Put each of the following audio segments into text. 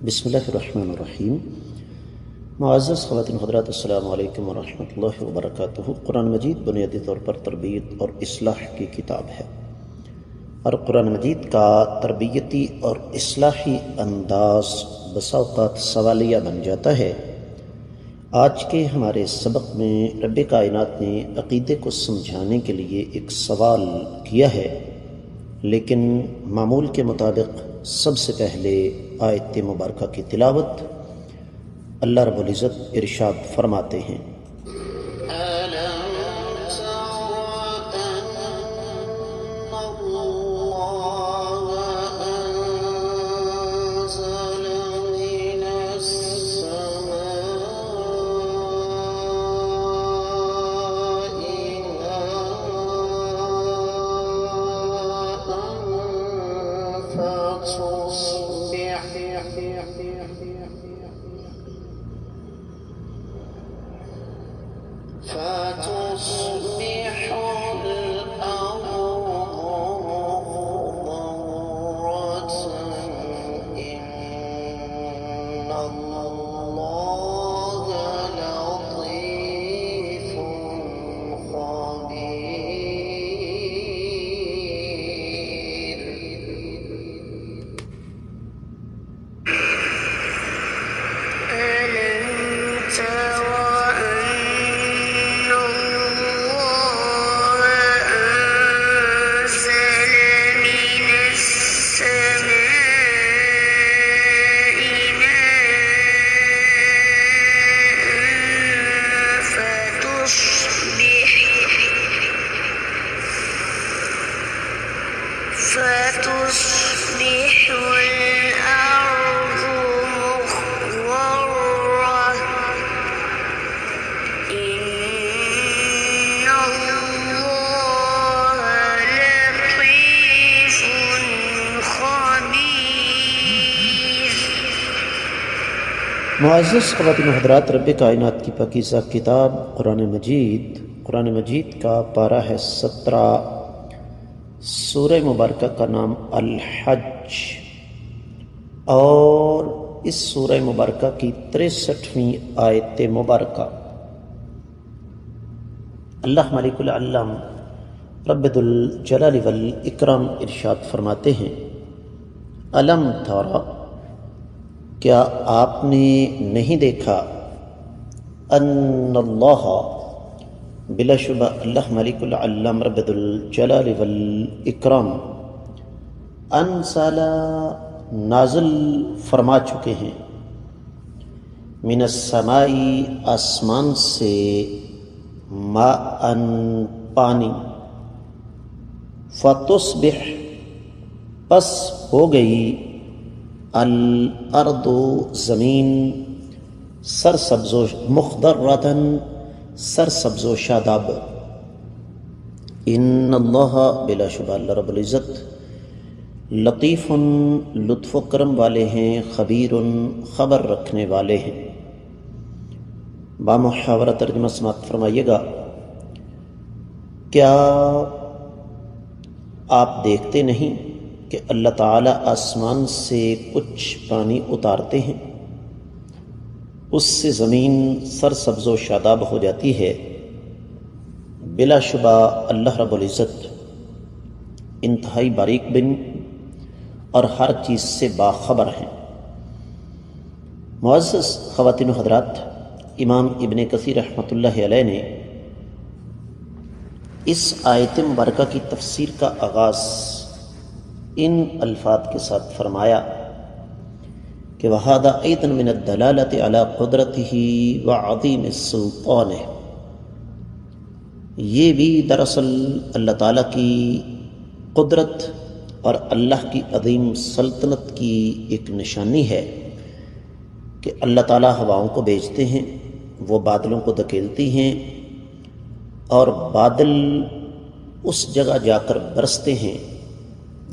بسم اللہ الرحمن الرحیم۔ معزز خواتین حضرات، السلام علیکم ورحمۃ اللہ وبرکاتہ۔ قرآن مجید بنیادی طور پر تربیت اور اصلاح کی کتاب ہے، اور قرآن مجید کا تربیتی اور اصلاحی انداز بسا اوقات سوالیہ بن جاتا ہے۔ آج کے ہمارے سبق میں رب کائنات نے عقیدے کو سمجھانے کے لیے ایک سوال کیا ہے، لیکن معمول کے مطابق سب سے پہلے آیت مبارکہ کی تلاوت۔ اللہ رب العزت ارشاد فرماتے ہیں: معزز خواتین و حضرات، رب کائنات کی پاکیزہ کتاب قرآن مجید کا پارہ ہے 17۔ سورہ مبارکہ کا نام الحج، اور اس سورہ مبارکہ کی 63ویں آیت مبارکہ۔ اللہ مالک العلم رب ذو الجلال والاکرام ارشاد فرماتے ہیں: الم ترى، کیا آپ نے نہیں دیکھا، ان اللہ، بلا شبہ اللہ ملک العلم رب ذو الجلال والاکرام، انزل، نازل فرما چکے ہیں، من السماء، آسمان سے، ماء، پانی، فتصبح، پس ہو گئی، الارض، زمین، سرسبز و مخضرۃ، سرسبز و شاداب۔ ان اللہ، بلا شبہ اللہ رب العزت، لطیف، لطف و کرم والے ہیں، خبیر، خبر رکھنے والے ہیں۔ بامحاورہ ترجمہ سماعت فرمائیے گا: کیا آپ دیکھتے نہیں کہ اللہ تعالیٰ آسمان سے کچھ پانی اتارتے ہیں، اس سے زمین سرسبز و شاداب ہو جاتی ہے؟ بلا شبہ اللہ رب العزت انتہائی باریک بین اور ہر چیز سے باخبر ہیں۔ معزز خواتین و حضرات، امام ابن کثیر رحمۃ اللہ علیہ نے اس آیت مبارکہ کی تفسیر کا آغاز ان الفاظ کے ساتھ فرمایا کہ وَهَذَا أَيْضًا مِنَ الدَّلَالَةِ عَلَى قُدْرَتِهِ وَعَظِيمِ سُلْطَانِهِ، یہ بھی دراصل اللہ تعالیٰ کی قدرت اور اللہ کی عظیم سلطنت کی ایک نشانی ہے کہ اللہ تعالیٰ ہواؤں کو بھیجتے ہیں، وہ بادلوں کو دھکیلتی ہیں، اور بادل اس جگہ جا کر برستے ہیں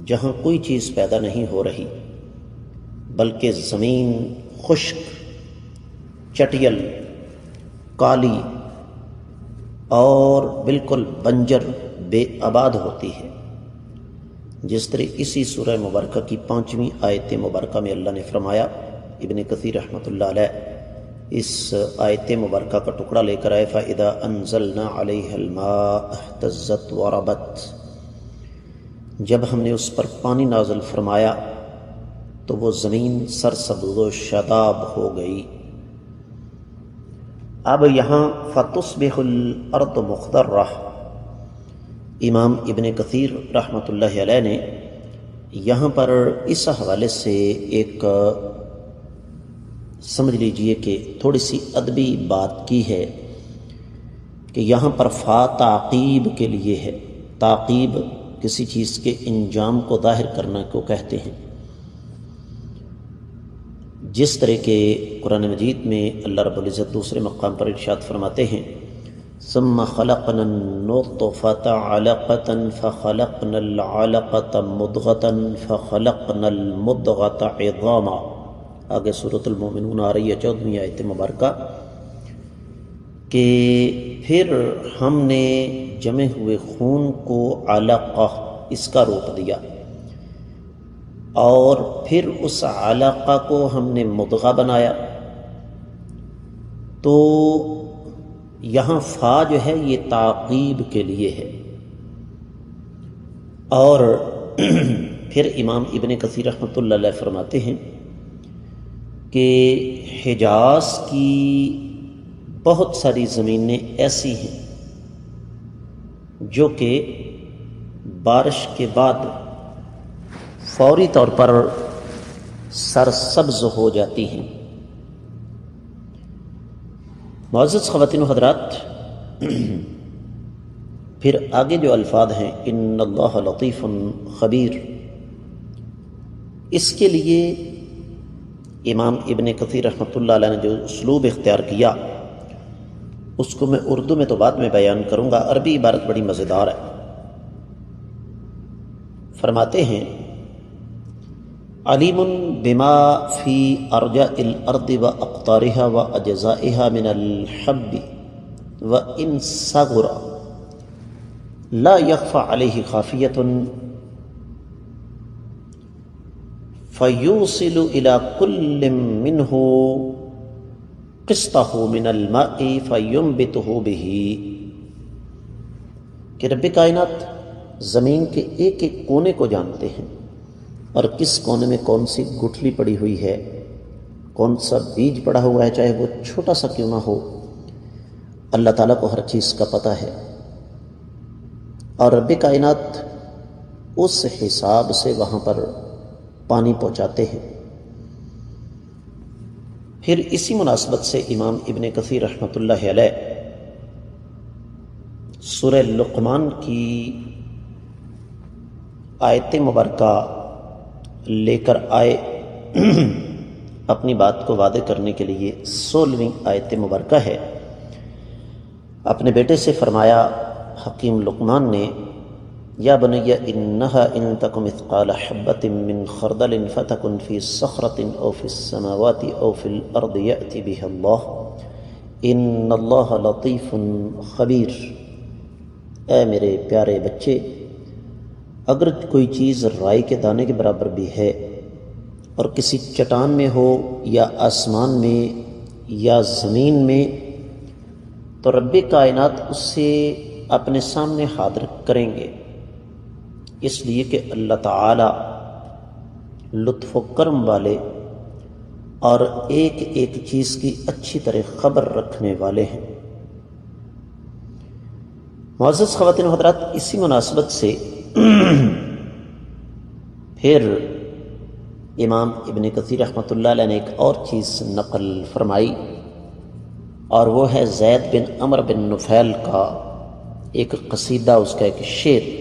جہاں کوئی چیز پیدا نہیں ہو رہی، بلکہ زمین خشک، چٹیل، کالی اور بالکل بنجر، بے آباد ہوتی ہے۔ جس طرح اسی سورہ مبارکہ کی 5ویں آیت مبارکہ میں اللہ نے فرمایا ابن کثیر رحمۃ اللہ علیہ اس آیت مبارکہ کا ٹکڑا لے کر آئے فَإِذَا أَنزَلْنَا عَلَيْهَا الْمَاءَ اهْتَزَّتْ وَرَبَتْ، جب ہم نے اس پر پانی نازل فرمایا تو وہ زمین سرسبز و شاداب ہو گئی۔ اب یہاں فَتُصْبِحُ الْأَرْضُ مُخْضَرَّةً، امام ابن کثیر رحمۃ اللہ علیہ نے یہاں پر اس حوالے سے ایک سمجھ لیجئے کہ تھوڑی سی ادبی بات کی ہے کہ یہاں پر فا تعقیب کے لیے ہے۔ تعقیب کسی چیز کے انجام کو ظاہر کرنا کو کہتے ہیں، جس طرح کے قرآن مجید میں اللہ رب العزت دوسرے مقام پر ارشاد فرماتے ہیں ثم خلقنا النطفة علقة فخلقنا العلقة مضغة فخلقنا المضغة عظاما، آگے سورۃ المومنون آ رہی ہے 14ویں آیت مبارکہ، کہ پھر ہم نے جمے ہوئے خون کو علقہ اس کا روپ دیا، اور پھر اس علقہ کو ہم نے مضغہ بنایا۔ تو یہاں فا جو ہے یہ تعقیب کے لیے ہے، اور پھر امام ابن کثیر رحمۃ اللہ علیہ فرماتے ہیں کہ حجاز کی بہت ساری زمینیں ایسی ہیں جو کہ بارش کے بعد فوری طور پر سرسبز ہو جاتی ہیں۔ معزز خواتین و حضرات، پھر آگے جو الفاظ ہیں ان اللہ لطیف خبیر، اس کے لیے امام ابن کثیر رحمۃ اللہ علیہ نے جو اسلوب اختیار کیا اس کو میں اردو میں تو بعد میں بیان کروں گا، عربی عبارت بڑی مزیدار ہے۔ فرماتے ہیں علیم بما فی ارجاء الارض و اقطارها و اجزائها من الحب و ان صغر لا يخفى علیہ خافیۃ فیوصل الى کل منہ قسطہ من الماء فینبتہ بہ، کہ رب کائنات زمین کے ایک ایک کونے کو جانتے ہیں، اور کس کونے میں کون سی گٹھلی پڑی ہوئی ہے، کون سا بیج پڑا ہوا ہے، چاہے وہ چھوٹا سا کیوں نہ ہو، اللہ تعالیٰ کو ہر چیز کا پتہ ہے، اور رب کائنات اس حساب سے وہاں پر پانی پہنچاتے ہیں۔ پھر اسی مناسبت سے امام ابن کثیر رحمۃ اللہ علیہ سورہ لقمان کی آیت مبارکہ لے کر آئے اپنی بات کو واضح کرنے کے لیے۔ 16ویں آیت مبارکہ ہے، اپنے بیٹے سے فرمایا حکیم لقمان نے یا بنی انہا ان تک مثقال حبۃ من خردل فتکن فی صخرۃ او فی السماوات او فی الارض یأتی بها اللہ ان اللہ لطیف خبیر۔ اے میرے پیارے بچے، اگر کوئی چیز رائی کے دانے کے برابر بھی ہے اور کسی چٹان میں ہو یا آسمان میں یا زمین میں، تو رب کائنات اس سے اپنے سامنے حاضر کریں گے، اس لیے کہ اللہ تعالی لطف و کرم والے اور ایک ایک چیز کی اچھی طرح خبر رکھنے والے ہیں۔ معزز خواتین و حضرات، اسی مناسبت سے پھر امام ابن کثیر رحمۃ اللہ علیہ نے ایک اور چیز نقل فرمائی، اور وہ ہے زید بن عمرو بن نفیل کا ایک قصیدہ، اس کا ایک شعر،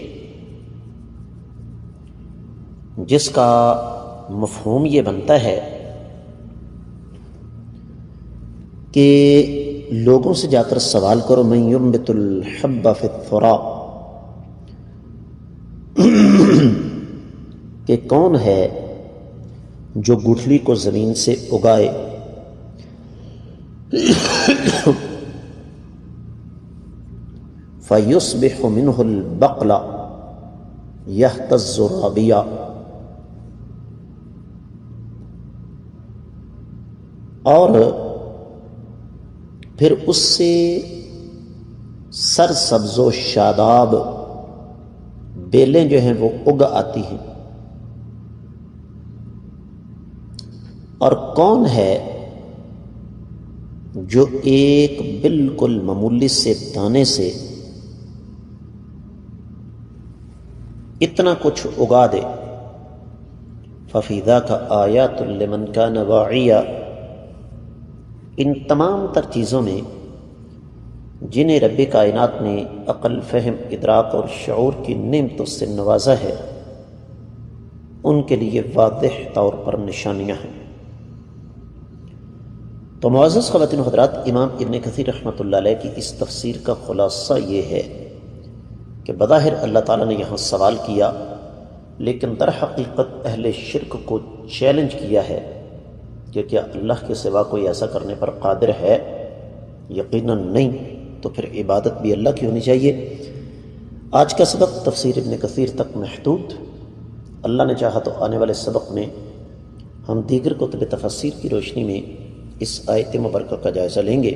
جس کا مفہوم یہ بنتا ہے کہ لوگوں سے جا کر سوال کرو من ينبت الحب فی الثرى، کہ کون ہے جو گٹھلی کو زمین سے اگائے، فیصبح منہ البقل یہتز رابیہ، اور پھر اس سے سرسبز و شاداب بیلیں جو ہیں وہ اگ آتی ہیں. اور کون ہے جو ایک بالکل معمولی سے دانے سے اتنا کچھ اگا دے؟ فَفِي ذَاكَ آیَاتٌ لِمَنْ كَانَ وَاعِيًا. ان تمام تر چیزوں میں جنہیں رب کائنات نے عقل، فہم، ادراک اور شعور کی نعمتوں سے نوازا ہے، ان کے لیے واضح طور پر نشانیاں ہیں. تو معزز خواتین و حضرات، امام ابن کثیر رحمۃ اللہ علیہ کی اس تفسیر کا خلاصہ یہ ہے کہ بظاہر اللہ تعالیٰ نے یہاں سوال کیا، لیکن در حقیقت اہل شرک کو چیلنج کیا ہے کہ کیا اللہ کے سوا کوئی ایسا کرنے پر قادر ہے؟ یقیناً نہیں. تو پھر عبادت بھی اللہ کی ہونی چاہیے. آج کا سبق تفسیر ابن کثیر تک محدود. اللہ نے چاہا تو آنے والے سبق میں ہم دیگر کتب تفسیر کی روشنی میں اس آیت مبارکہ کا جائزہ لیں گے.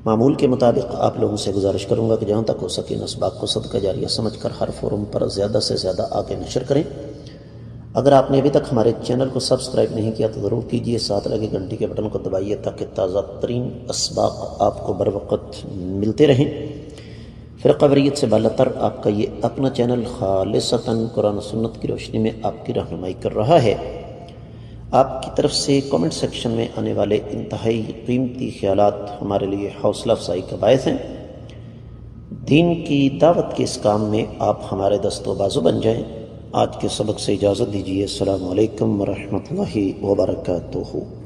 معمول کے مطابق آپ لوگوں سے گزارش کروں گا کہ جہاں تک ہو سکے ان اسباق کو صدقہ جاریہ سمجھ کر ہر فورم پر زیادہ سے زیادہ آگے نشر کریں. اگر آپ نے ابھی تک ہمارے چینل کو سبسکرائب نہیں کیا تو ضرور کیجیے، ساتھ لگے گھنٹی کے بٹن کو دبائیے تاکہ تازہ ترین اسباق آپ کو بر وقت ملتے رہیں. فرقہ سے بالا تر آپ کا یہ اپنا چینل خالصتاً قرآن و سنت کی روشنی میں آپ کی رہنمائی کر رہا ہے. آپ کی طرف سے کامنٹ سیکشن میں آنے والے انتہائی قیمتی خیالات ہمارے لیے حوصلہ افزائی کا باعث ہیں. دین کی دعوت کے اس کام میں آپ ہمارے دست و بازو بن جائیں. آج کے سبق سے اجازت دیجیے. السلام علیکم ورحمۃ اللہ وبرکاتہ.